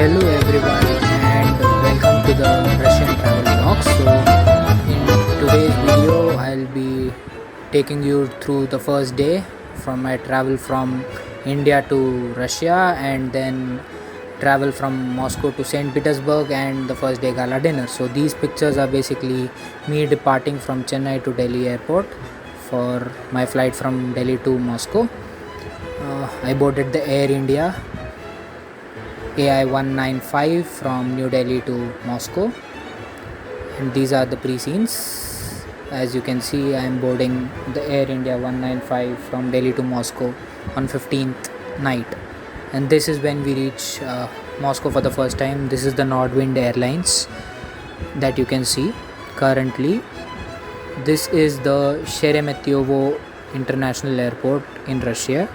Hello everyone and welcome to the Russian travel vlog. So in today's video I'll be taking you through the first day from my travel from India to Russia, and then travel from Moscow to St. Petersburg, and the first day gala dinner. So these pictures are basically me departing from Chennai to Delhi airport for my flight from Delhi to Moscow. I boarded the Air India AI 195 from New Delhi to Moscow, and these are the pre-scenes. As you can see, I am boarding the Air India 195 from Delhi to Moscow on 15th night, and this is when we reach Moscow for the first time. This is the Nordwind Airlines that you can see currently. This is the Sheremetyevo International Airport in Russia,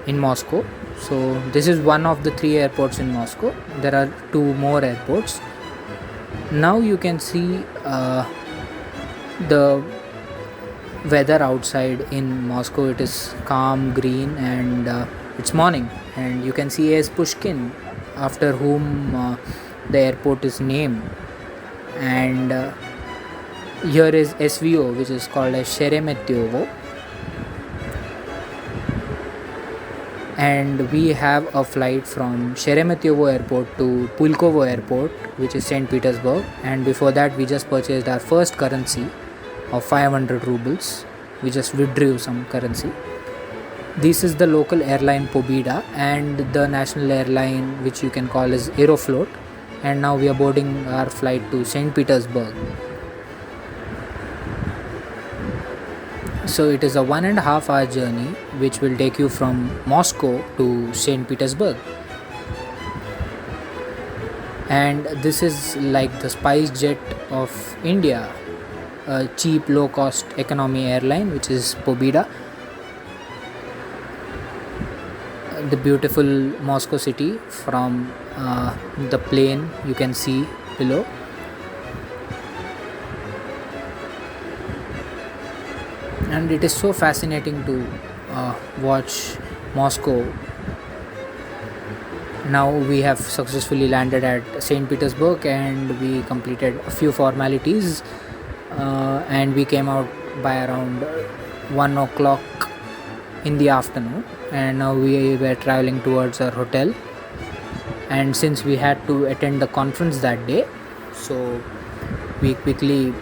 in Moscow. So this is one of the 3 airports in Moscow. There are 2 more airports. Now you can see the weather outside in Moscow. It is calm green, and it's morning, and you can see as Pushkin, after whom the airport is named. And here is SVO, which is called as Sheremetyevo. And we have a flight from Sheremetyevo airport to Pulkovo airport, which is St. Petersburg, and before that we just purchased our first currency of 500 rubles. We just withdrew some currency. This is the local airline Pobeda, and the national airline which you can call as Aeroflot, and now we are boarding our flight to St. Petersburg. So it is a 1.5 hour journey which will take you from Moscow to St. Petersburg. And this is like the SpiceJet of India, a cheap low cost economy airline which is Pobeda. The beautiful Moscow city from the plane you can see below. And it is so fascinating to watch Moscow. Now we have successfully landed at St. Petersburg, and we completed a few formalities, and we came out by around 1 o'clock in the afternoon, and now we were traveling towards our hotel. And since we had to attend the conference that day, so we quickly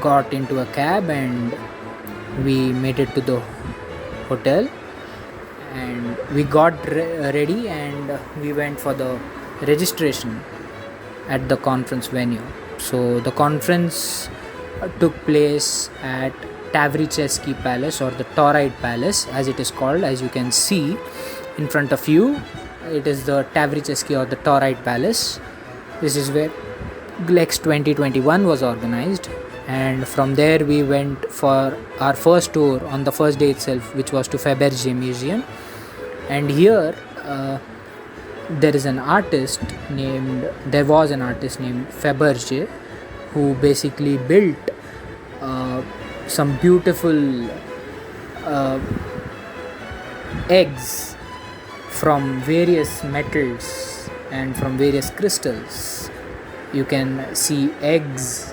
got into a cab and we made it to the hotel, and we got ready, and we went for the registration at the conference venue. So the conference took place at Tavrichesky Palace, or the Tauride Palace as it is called. As you can see in front of you, it is the Tavrichesky or the Tauride Palace. This is where GLEX 2021 was organized, and from there we went for our first tour on the first day itself, which was to Fabergé Museum. And here there was an artist named Fabergé, who basically built some beautiful eggs from various metals and from various crystals. You can see eggs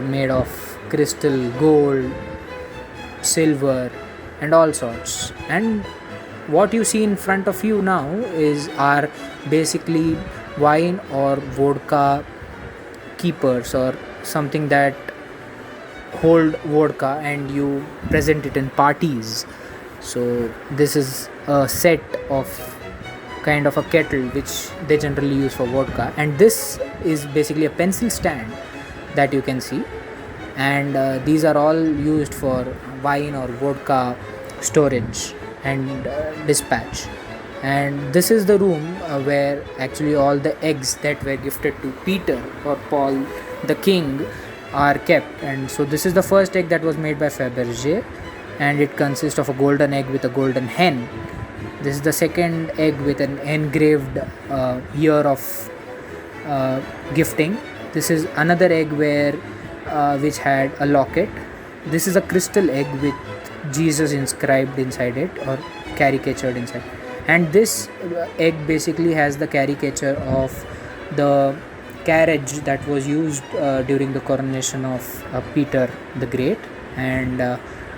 made of crystal, gold, silver, and all sorts. And what you see in front of you now are basically wine or vodka keepers, or something that hold vodka and you present it in parties. So this is a set of kind of a kettle which they generally use for vodka, and this is basically a pencil stand that you can see. And these are all used for wine or vodka storage and dispatch. And this is the room where actually all the eggs that were gifted to Peter or Paul the king are kept. And so this is the first egg that was made by Fabergé, and it consists of a golden egg with a golden hen. This is the second egg with an engraved year of gifting. This is another egg which had a locket. This is a crystal egg with Jesus inscribed inside it, or caricatured inside. And this egg basically has the caricature of the carriage that was used during the coronation of Peter the Great. And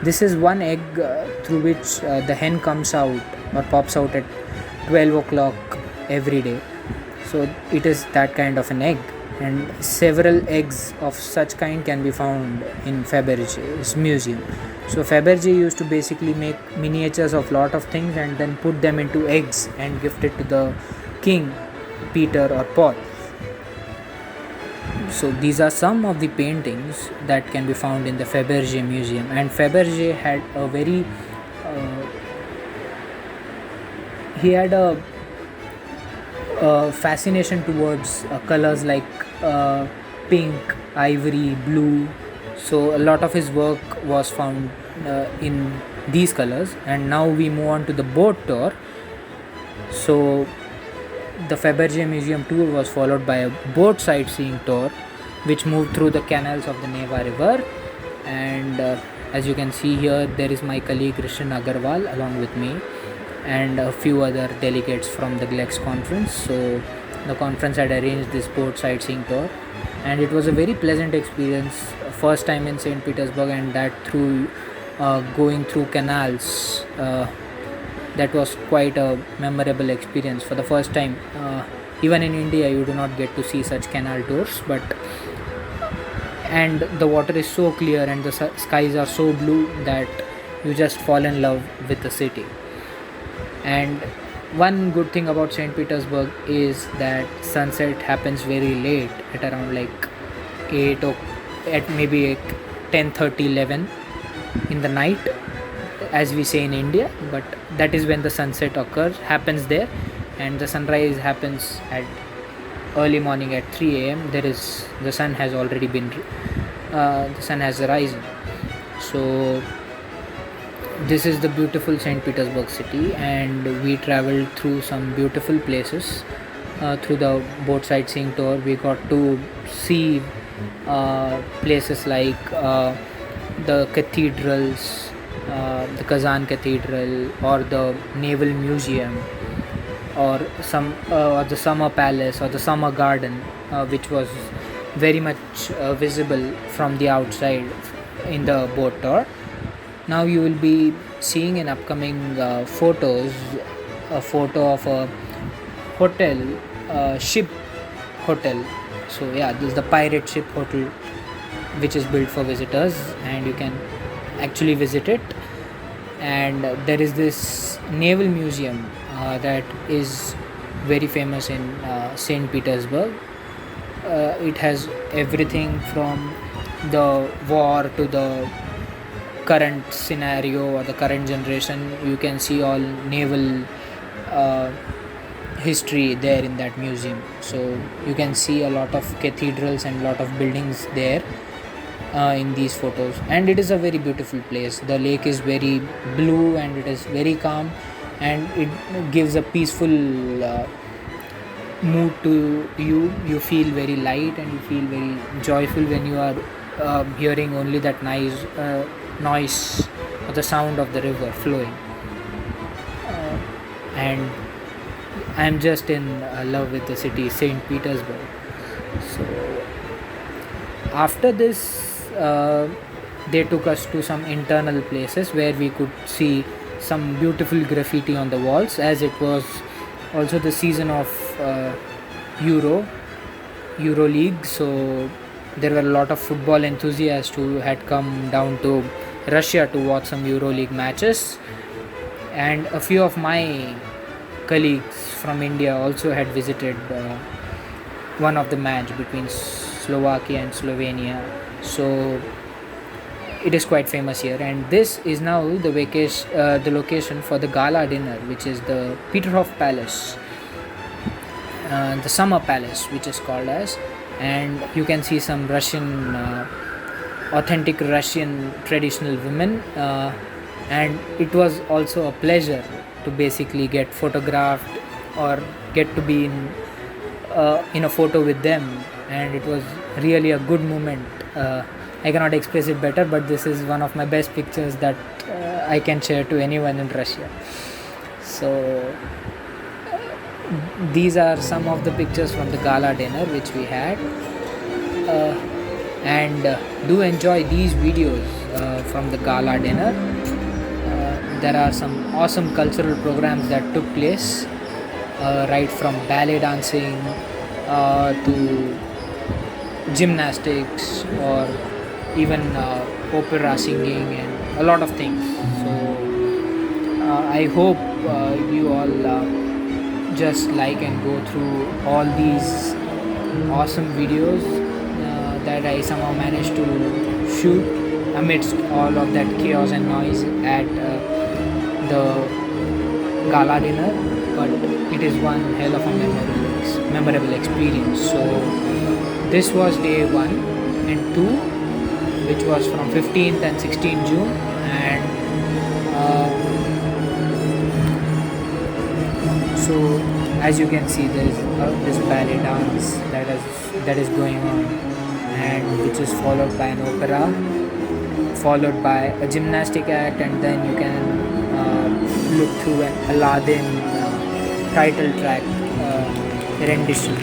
this is one egg through which the hen comes out or pops out at 12 o'clock every day. So it is that kind of an egg, and several eggs of such kind can be found in Faberge's museum. So Faberge used to basically make miniatures of lot of things and then put them into eggs and gift it to the king, Peter or Paul. So these are some of the paintings that can be found in the Faberge museum. And Faberge had a very he had a fascination towards colors like pink, ivory, blue. So a lot of his work was found in these colors. And now we move on to the boat tour. So the Faberge Museum tour was followed by a boat sightseeing tour, which moved through the canals of the Neva River. And as you can see here, there is my colleague Krishan Agarwal along with me, and a few other delegates from the GLEX conference. So the conference had arranged this boat sightseeing tour, and it was a very pleasant experience. First time in St. Petersburg, and that through going through canals. That was quite a memorable experience. For the first time, even in India, you do not get to see such canal tours, and the water is so clear and the skies are so blue that you just fall in love with the city. And one good thing about St. Petersburg is that sunset happens very late, at around like 8 or at maybe 10:30, 11 in the night, as we say in India. But that is when the sunset happens there, and the sunrise happens at early morning at 3 a.m. The sun has already been the sun has risen. So this is the beautiful St. Petersburg city, and we traveled through some beautiful places. Through the boat sightseeing tour, we got to see places like the cathedrals, the Kazan Cathedral, or the Naval Museum, or or the Summer Palace, or the Summer Garden, which was very much visible from the outside in the boat tour. Now you will be seeing in upcoming photos a photo of a hotel, ship hotel. So yeah, this is the pirate ship hotel, which is built for visitors, and you can actually visit it. And there is this naval museum that is very famous in St. Petersburg. It has everything from the war to the current scenario or the current generation. You can see all naval history there in that museum. So you can see a lot of cathedrals and a lot of buildings there in these photos, and it is a very beautiful place. The lake is very blue and it is very calm, and it gives a peaceful mood to you. You feel very light and you feel very joyful when you are hearing only that nice noise or the sound of the river flowing. And I'm just in love with the city St. Petersburg. So after this, they took us to some internal places where we could see some beautiful graffiti on the walls, as it was also the season of Euroleague. So there were a lot of football enthusiasts who had come down to Russia to watch some Euroleague matches, and a few of my colleagues from India also had visited one of the match between Slovakia and Slovenia. So it is quite famous here, and this is now the location for the gala dinner, which is the Peterhof Palace, the Summer Palace, which is called as. And you can see some Russian authentic Russian traditional women, and it was also a pleasure to basically get photographed or get to be in a photo with them, and it was really a good moment. I cannot express it better, but this is one of my best pictures that I can share to anyone in Russia. So these are some of the pictures from the gala dinner which we had. And do enjoy these videos from the gala dinner. There are some awesome cultural programs that took place, right from ballet dancing to gymnastics, or even opera singing, and a lot of things. So I hope you all just like and go through all these awesome videos that I somehow managed to shoot amidst all of that chaos and noise at the gala dinner. But it is one hell of a memorable experience. So this was day 1 and 2, which was from 15th and 16th June, and so as you can see, there is this ballet dance that is going on, and which is followed by an opera, followed by a gymnastic act, and then you can look through an Aladdin title track rendition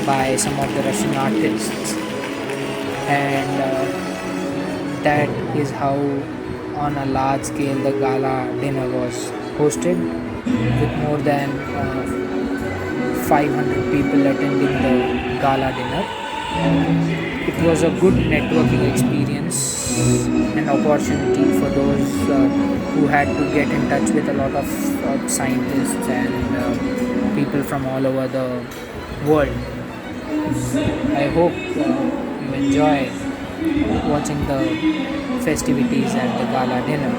by some of the Russian artists. And that is how on a large scale the gala dinner was hosted, with more than 500 people attending the gala dinner. It was a good networking experience, an opportunity for those who had to get in touch with a lot of scientists and people from all over the world. I hope you enjoy watching the festivities at the gala dinner.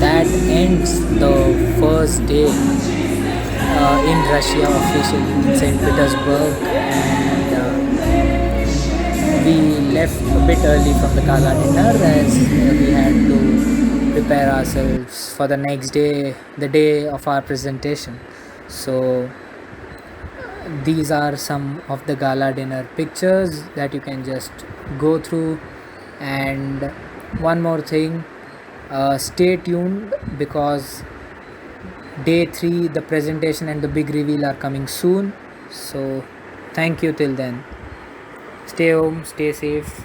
that ends the first day in Russia officially in St. Petersburg, and we left a bit early from the gala dinner as we had to prepare ourselves for the next day, the day of our presentation. So these are some of the gala dinner pictures that you can just go through. And one more thing, stay tuned because day 3 the presentation and the big reveal are coming soon. So thank you till then. Stay home, stay safe.